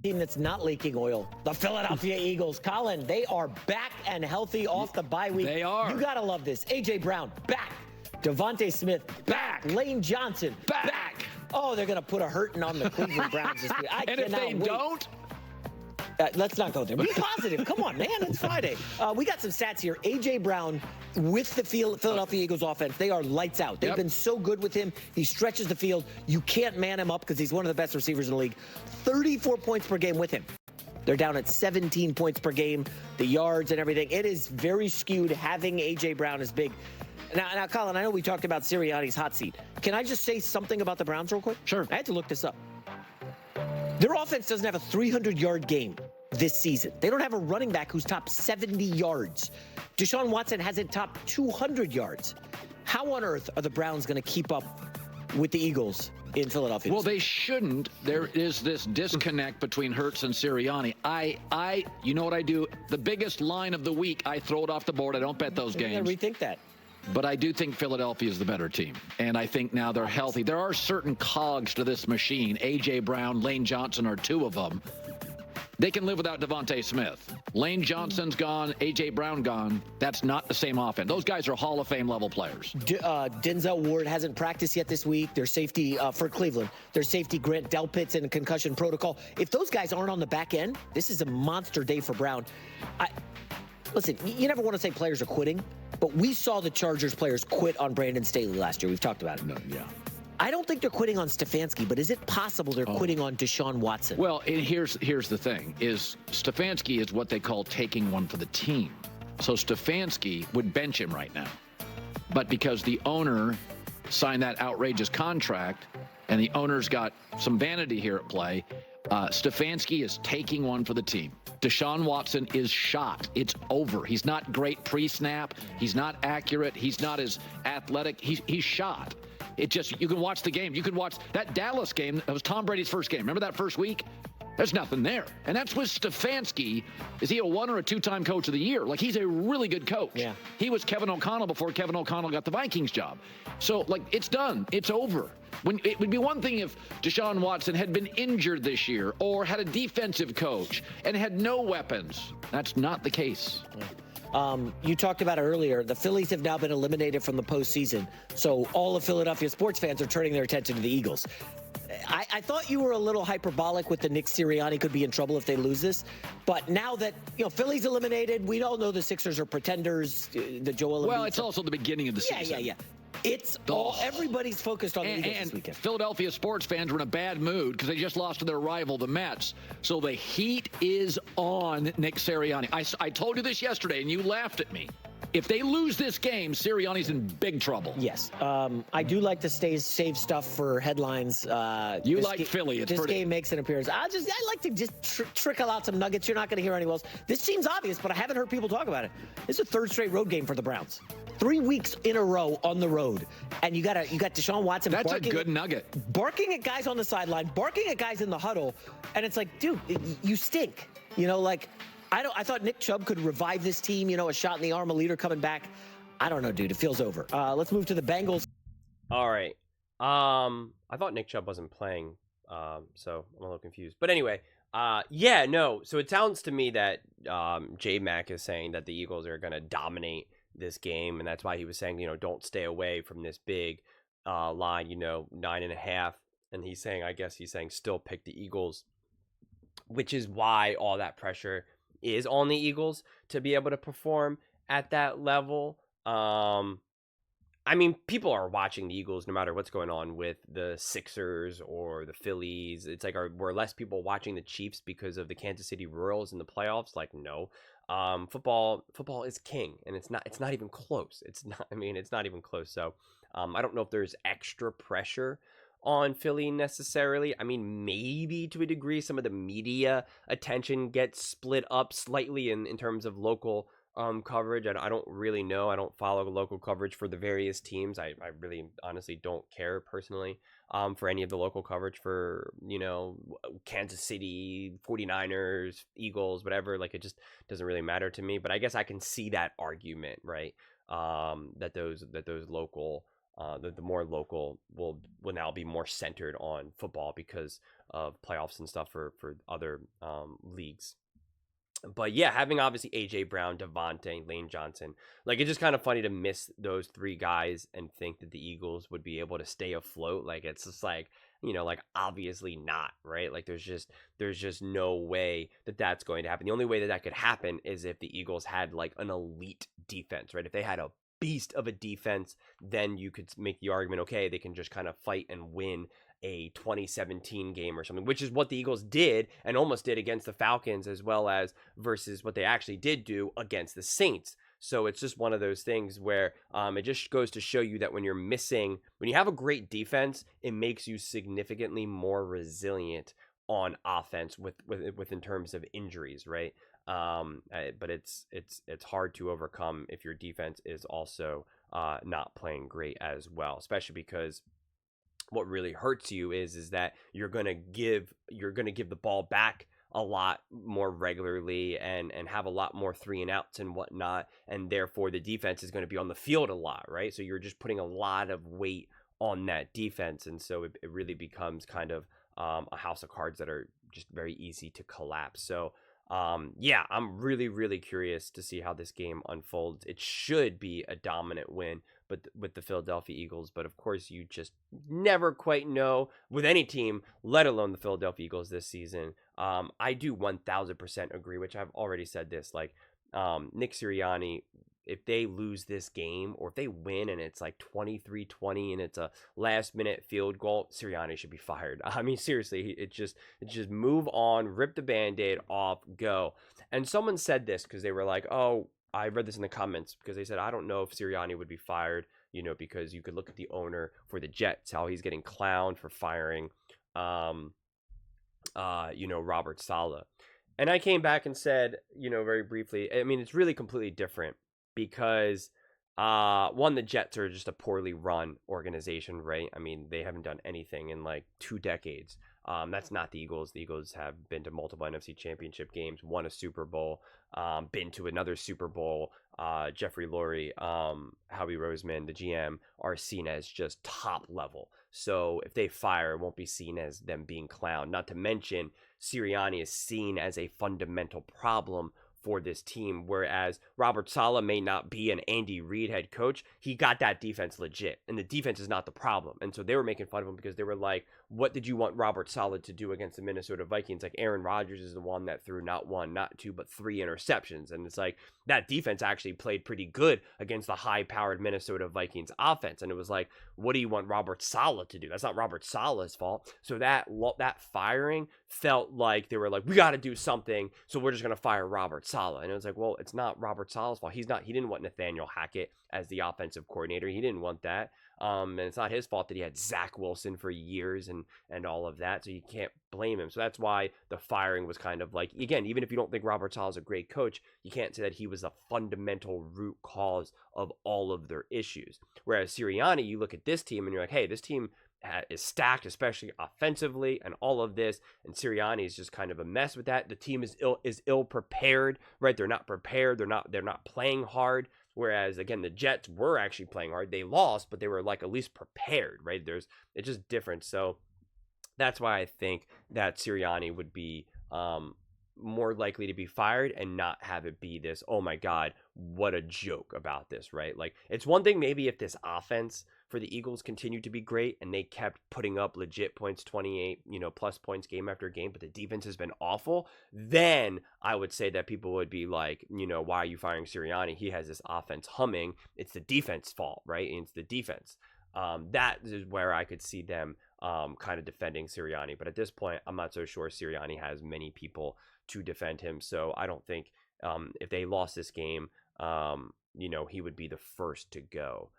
Team that's not leaking oil, the Philadelphia Eagles. Colin, they are back and healthy off the bye week. They are. You gotta love this. A.J. Brown, back. Devontae Smith, back. Lane Johnson, back. Oh, they're gonna put a hurting on the Cleveland Browns this week. And if they don't? Let's not go there. Be positive. Come on, man. It's Friday. We got some stats here. A.J. Brown with the Philadelphia Eagles offense, they are lights out. They've been so good with him. He stretches the field. You can't man him up because he's one of the best receivers in the league. 34 points per game with him. They're down at 17 points per game. The yards and everything. It is very skewed. Having A.J. Brown is big. Now, Colin, I know we talked about Sirianni's hot seat. Can I just say something about the Browns real quick? Sure. I had to look this up. Their offense doesn't have a 300-yard game this season. They don't have a running back who's top 70 yards. Deshaun Watson hasn't topped 200 yards. How on earth are the Browns going to keep up with the Eagles in Philadelphia? Well, they shouldn't. There is this disconnect between Hurts and Sirianni. You know what I do? The biggest line of the week, I throw it off the board. I don't bet those games. You got to rethink that. But I do think Philadelphia is the better team. And I think now they're healthy. There are certain cogs to this machine. A.J. Brown, Lane Johnson are two of them. They can live without Devontae Smith. Lane Johnson's gone. A.J. Brown gone. That's not the same offense. Those guys are Hall of Fame level players. Denzel Ward hasn't practiced yet this week. Their safety for Cleveland. Their safety, Grant Delpit's in a concussion protocol. If those guys aren't on the back end, this is a monster day for Brown. Listen, you never want to say players are quitting, but we saw the Chargers players quit on Brandon Staley last year. We've talked about it. No, yeah. I don't think they're quitting on Stefanski, but is it possible they're quitting on Deshaun Watson? Well, and here's the thing, is Stefanski is what they call taking one for the team. So Stefanski would bench him right now. But because the owner signed that outrageous contract and the owner's got some vanity here at play, Stefanski is taking one for the team. Deshaun Watson is shot. It's over. He's not great pre-snap. He's not accurate. He's not as athletic. He's shot. It just, you can watch the game. You can watch that Dallas game. That was Tom Brady's first game. Remember that first week? There's nothing there. And that's with Stefanski. Is he a one or a two-time coach of the year? Like, he's a really good coach. Yeah. He was Kevin O'Connell before Kevin O'Connell got the Vikings job. So, like, it's done. It's over. It would be one thing if Deshaun Watson had been injured this year or had a defensive coach and had no weapons. That's not the case. Yeah. You talked about it earlier. The Phillies have now been eliminated from the postseason. So all of Philadelphia sports fans are turning their attention to the Eagles. I thought you were a little hyperbolic with the Nick Sirianni could be in trouble if they lose this. But now that, Philly's eliminated, we all know the Sixers are pretenders. The Joel Embiid. Well, it's also the beginning of the season. Yeah. It's everybody's focused on the Eagles this weekend. Philadelphia sports fans were in a bad mood because they just lost to their rival, the Mets. So the heat is on Nick Sirianni. I told you this yesterday, and you laughed at me. If they lose this game, Sirianni's in big trouble. Yes. I do like to save stuff for headlines. You like Philly. This game makes an appearance. I like to just trickle out some nuggets. You're not going to hear anyone else. This seems obvious, but I haven't heard people talk about it. This is a third straight road game for the Browns. 3 weeks in a row on the road. And you got Deshaun Watson. That's a good nugget. Barking at guys on the sideline, barking at guys in the huddle. And it's like, dude, you stink. I thought Nick Chubb could revive this team, a shot in the arm, a leader coming back. I don't know, dude. It feels over. Let's move to the Bengals. All right. I thought Nick Chubb wasn't playing, so I'm a little confused. But anyway, so it sounds to me that J-Mac is saying that the Eagles are going to dominate this game, and that's why he was saying, don't stay away from this big line, 9.5. And he's saying still pick the Eagles, which is why all that pressure is on the Eagles to be able to perform at that level. People are watching the Eagles no matter what's going on with the Sixers or the Phillies. It's like, were less people watching the Chiefs because of the Kansas City Royals in the playoffs? Like, no. Football is king, and it's not even close. It's not even close. So, I don't know if there's extra pressure on Philly necessarily. Maybe to a degree some of the media attention gets split up slightly in terms of local coverage. I don't really know. I don't follow local coverage for the various teams. I really honestly don't care personally for any of the local coverage for, Kansas City, 49ers, Eagles, whatever. Like, it just doesn't really matter to me. But I guess I can see that argument, right? That those local The more local will now be more centered on football because of playoffs and stuff for other leagues. But yeah, having obviously AJ Brown, Devontae, Lane Johnson, like it's just kind of funny to miss those three guys and think that the Eagles would be able to stay afloat. Like it's just like, like obviously not, right? Like there's just no way that that's going to happen. The only way that could happen is if the Eagles had like an elite defense, right? If they had a beast of a defense, then you could make the argument, okay, they can just kind of fight and win a 2017 game or something, which is what the Eagles did and almost did against the Falcons, as well as versus what they actually did do against the Saints. So it's just one of those things where it just goes to show you that when you have a great defense, it makes you significantly more resilient on offense with in terms of injuries, right? But it's hard to overcome if your defense is also not playing great as well, especially because what really hurts you is that you're gonna give the ball back a lot more regularly and have a lot more 3-and-outs and whatnot, and therefore the defense is going to be on the field a lot, right? So you're just putting a lot of weight on that defense, and so it really becomes kind of a house of cards that are just very easy to collapse. So yeah, I'm really, really curious to see how this game unfolds. It should be a dominant win, but with the Philadelphia Eagles. But of course, you just never quite know with any team, let alone the Philadelphia Eagles this season. I do 1000% agree, which I've already said this. Like Nick Sirianni, if they lose this game or if they win and it's like 23-20 and it's a last-minute field goal, Sirianni should be fired. I mean, seriously, it's just move on, rip the Band-Aid off, go. And someone said this because they were like, oh, I read this in the comments because they said, I don't know if Sirianni would be fired, because you could look at the owner for the Jets, how he's getting clowned for firing, Robert Saleh. And I came back and said, very briefly, I mean, it's really completely different because, one, the Jets are just a poorly run organization, right? I mean, they haven't done anything in like 2 decades. That's not the Eagles. The Eagles have been to multiple NFC championship games, won a Super Bowl, been to another Super Bowl. Jeffrey Lurie, Howie Roseman, the GM, are seen as just top level. So if they fire, it won't be seen as them being clowned. Not to mention, Sirianni is seen as a fundamental problem for this team, whereas Robert Saleh may not be an Andy Reid head coach. He got that defense legit, and the defense is not the problem. And so they were making fun of him because they were like, what did you want Robert Saleh to do against the Minnesota Vikings? Like, Aaron Rodgers is the one that threw not 1, not 2, but 3 interceptions. And it's like, that defense actually played pretty good against the high-powered Minnesota Vikings offense. And it was like, what do you want Robert Saleh to do? That's not Robert Saleh's fault. So that firing felt like they were like, we got to do something, so we're just going to fire Robert Saleh. And it was like, well, it's not Robert Saleh's fault. He didn't want Nathaniel Hackett as the offensive coordinator. He didn't want that. And it's not his fault that he had Zach Wilson for years and all of that. So you can't blame him. So that's why the firing was kind of like, again, even if you don't think Robert Saleh is a great coach, you can't say that he was a fundamental root cause of all of their issues. Whereas Sirianni, you look at this team and you're like, hey, this team is stacked, especially offensively and all of this. And Sirianni is just kind of a mess with that. The team is ill prepared, right? They're not prepared. They're not playing hard. Whereas, again, the Jets were actually playing hard. They lost, but they were like at least prepared, right? It's just different. So that's why I think that Sirianni would be more likely to be fired and not have it be this, oh my God, what a joke about this, right? Like, it's one thing maybe if this offense for the Eagles continued to be great and they kept putting up legit points, 28, plus points game after game, but the defense has been awful, then I would say that people would be like, why are you firing Sirianni? He has this offense humming. It's the defense fault, right? And it's the defense. That is where I could see them kind of defending Sirianni. But at this point, I'm not so sure Sirianni has many people to defend him. So I don't think if they lost this game, he would be the first to go.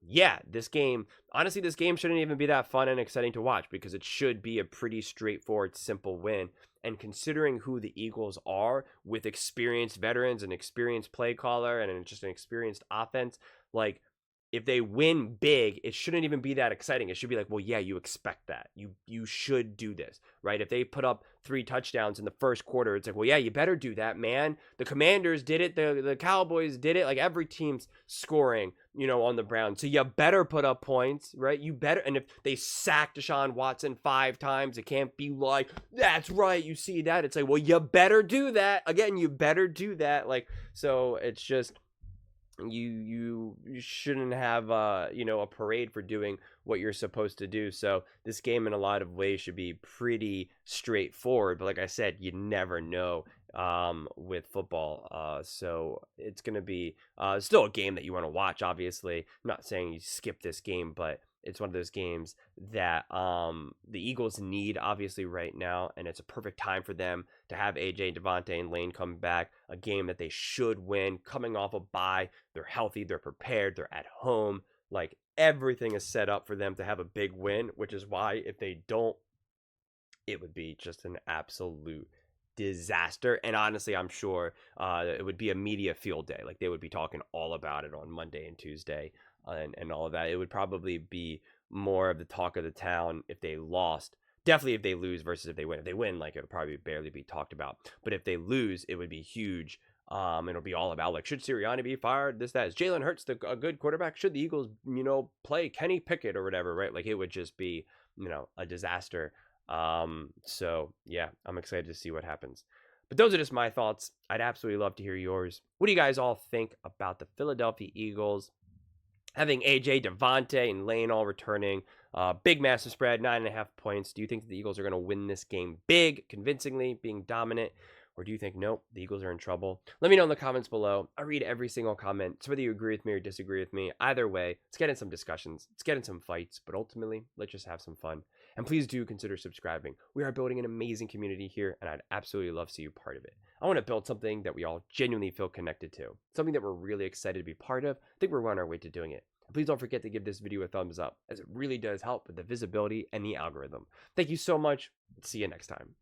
Yeah, this game shouldn't even be that fun and exciting to watch because it should be a pretty straightforward, simple win. And considering who the Eagles are with experienced veterans and experienced play caller and just an experienced offense, like, if they win big, it shouldn't even be that exciting. It should be like, well, yeah, you expect that. You should do this, right? If they put up 3 touchdowns in the first quarter, it's like, well, yeah, you better do that, man. The Commanders did it. The Cowboys did it. Like, every team's scoring, on the Browns. So you better put up points, right? You better. And if they sack Deshaun Watson 5 times, it can't be like, that's right, you see that. It's like, well, you better do that. Again, you better do that. Like, so it's just, you shouldn't have a parade for doing what you're supposed to do. So this game in a lot of ways should be pretty straightforward, but like I said, you never know with football. So it's going to be still a game that you want to watch. Obviously, I'm not saying you skip this game, but it's one of those games that the Eagles need, obviously, right now, and it's a perfect time for them to have AJ, Devontae, and Lane come back. A game that they should win, coming off a bye. They're healthy, they're prepared, they're at home. Like, everything is set up for them to have a big win, which is why if they don't, it would be just an absolute disaster. And honestly, I'm sure it would be a media field day. Like, they would be talking all about it on Monday and Tuesday. And all of that. It would probably be more of the talk of the town if they lost. Definitely if they lose versus if they win. If they win, like, it would probably barely be talked about. But if they lose, it would be huge. It'll be all about, like, should Sirianni be fired? This, that. Is Jalen Hurts a good quarterback? Should the Eagles, play Kenny Pickett or whatever, right? Like, it would just be, a disaster. So, yeah, I'm excited to see what happens. But those are just my thoughts. I'd absolutely love to hear yours. What do you guys all think about the Philadelphia Eagles having AJ, Devontae, and Lane all returning? Big, massive spread, 9.5 points. Do you think the Eagles are going to win this game big, convincingly, being dominant? Or do you think, nope, the Eagles are in trouble? Let me know in the comments below. I read every single comment. So whether you agree with me or disagree with me, either way, let's get in some discussions. Let's get in some fights. But ultimately, let's just have some fun. And please do consider subscribing. We are building an amazing community here, and I'd absolutely love to see you part of it. I want to build something that we all genuinely feel connected to. Something that we're really excited to be part of. I think we're on our way to doing it. Please don't forget to give this video a thumbs up, as it really does help with the visibility and the algorithm. Thank you so much. See you next time.